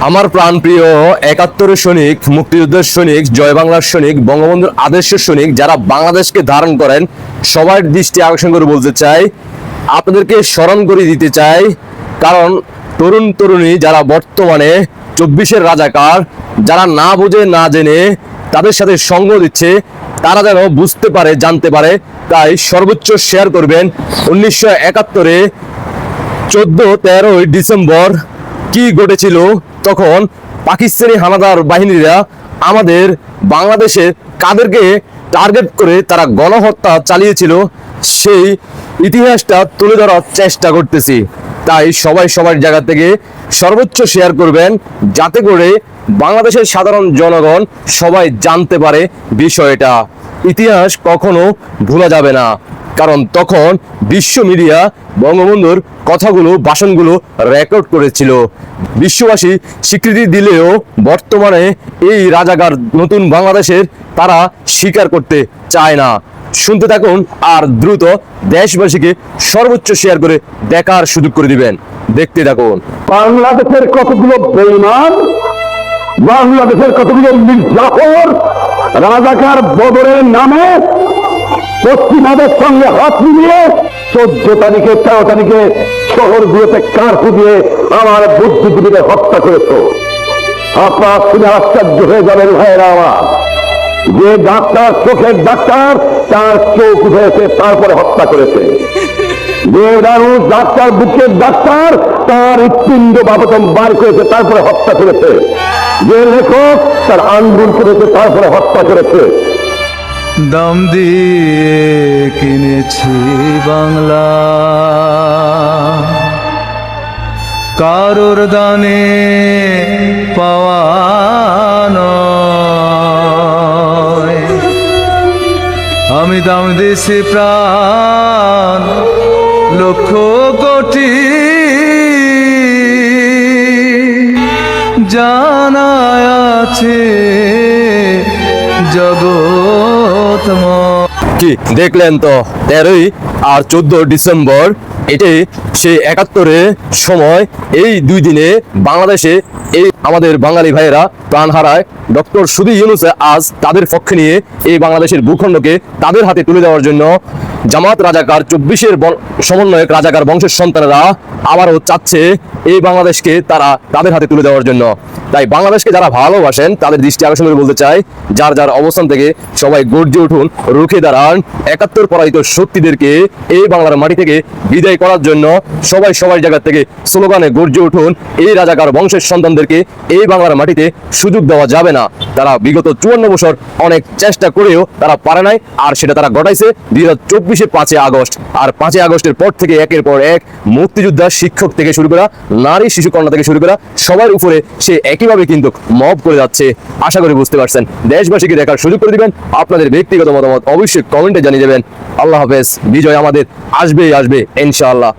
আমার প্রাণপ্রিয় একাত্তরের সৈনিক, মুক্তিযুদ্ধের সৈনিক, জয় বাংলার সৈনিক, বঙ্গবন্ধুর আদর্শের সৈনিক যারা বাংলাদেশকে ধারণ করেন, সবার দৃষ্টি আকর্ষণ করে বলতে চাই, আপনাদেরকে স্মরণ করে দিতে চাই। কারণ তরুণ তরুণী যারা বর্তমানে 24-এর রাজাকার, যারা না বুঝে না জেনে তাদের সাথে সঙ্গ দিচ্ছে, তারা যেন বুঝতে পারে, জানতে পারে। তাই সর্বোচ্চ শেয়ার করবেন। 1971-এ 14-13 ডিসেম্বর কি ঘটেছিল, তখন পাকিস্তানি হানাদার বাহিনীরা আমাদের বাংলাদেশে কাদেরকে টার্গেট করে তারা গণহত্যা চালিয়েছিল, সেই ইতিহাসটা তুলে ধরার চেষ্টা করতেছি। তাই সবাই সবার জায়গা থেকে সর্বোচ্চ শেয়ার করবেন, যাতে করে বাংলাদেশের সাধারণ জনগণ সবাই জানতে পারে বিষয়টা। ইতিহাস কখনো ভোলা যাবে না, কারণ তখন বিশ্ব মিডিয়া বঙ্গবন্ধুর কথাগুলো, ভাষণগুলো রেকর্ড করেছিল। বিশ্ববাসী স্বীকৃতি দিলেও বর্তমানে এই রাজাকার নতুন বাংলাদেশের তারা স্বীকার করতে চায় না। শুনতে থাকুন আর দ্রুত দেশবাসীকে সর্বোচ্চ শেয়ার করে দেখার সুযোগ করে দিবেন। দেখতে থাকুন। বাংলাদেশের কতগুলো বেঈমান, বাংলাদেশের কতগুলো মির্জাফর রাজাকার বদরের নামে পশ্চিমাদের সঙ্গে হাত মিলিয়ে 14 তারিখে 13 তারিখে শহরগুলোতে কারফু দিয়ে আমার বুদ্ধিজীবীদের হত্যা করেছে। আপনারা শুনে আশ্চর্য হয়ে যাবেন ভাইয়েরা আমার, যে ডাক্তার, চোখের ডাক্তার, তার চোখ হয়েছে, তারপরে হত্যা করেছে। যে মানুষ ডাক্তার, বুকের ডাক্তার, তার হৃৎপিণ্ড বাবতম বার করেছে, তারপরে হত্যা করেছে। যে লেখক, তার আঙ্গুল করেছে, তারপরে হত্যা করেছে। দাম দিয়ে কিনেছি বাংলা, কারোর দানে পাওয়া নয়। আমি দাম দিয়েছি প্রাণ লক্ষ কোটি, জানা আছে জগৎ। কি দেখলেন তো, 13 আর 14 ডিসেম্বর, এটি সেই 71-এর সময়। এই দুই দিনে বাংলাদেশে এই আমাদের বাঙালি ভাইয়েরা প্রাণ হারায়। ডক্টর সুধী ইউনূস আজ তাদের পক্ষে নিয়ে এই বাংলাদেশের ভূখণ্ডকে তাদের হাতে তুলে দেওয়ার জন্য জামাত রাজাকার 24-এর সমন্বয়ক রাজাকার বংশের সন্তানেরা আবারও চাচ্ছে এই বাংলাদেশকে তারা তাদের হাতে তুলে দেওয়ার জন্য। তাই বাংলাদেশকে যারা ভালোবাসেন তাদের দৃষ্টি আকর্ষণ করে বলতে চাই, যার যার অবস্থান থেকে সবাই গর্জে উঠুন, রুখে দাঁড়ান। 71 পরাজিত শক্তিদেরকে এই বাংলার মাটি থেকে বিদায় করার জন্য সবাই সবার জায়গা থেকে স্লোগানে গর্জে উঠুন। এই রাজাকার বংশের সন্তানদেরকে এই বাংলার মাটিতে সুযোগ দেওয়া যাবে না। তারা বিগত 54 বছর অনেক চেষ্টা করেও তারা পারে নাই, আর সেটা তারা ঘটাইছে 2024-এ 5 আগস্ট। আর 5 আগস্টের পর থেকে একের পর এক মুক্তিযোদ্ধা, শিক্ষক থেকে শুরু করা, নারী শিশু কন্যা থেকে শুরু করা সবার উপরে সে একইভাবে কিন্তু মব করে যাচ্ছে। আশা করি বুঝতে পারছেন। দেশবাসীকে দেখার সুযোগ করে দিবেন। আপনাদের ব্যক্তিগত মতামত অবশ্যই কমেন্টে জানিয়ে দেবেন। আল্লাহ হাফেজ। বিজয় আমাদের আসবেই আসবে ইনশাআল্লাহ।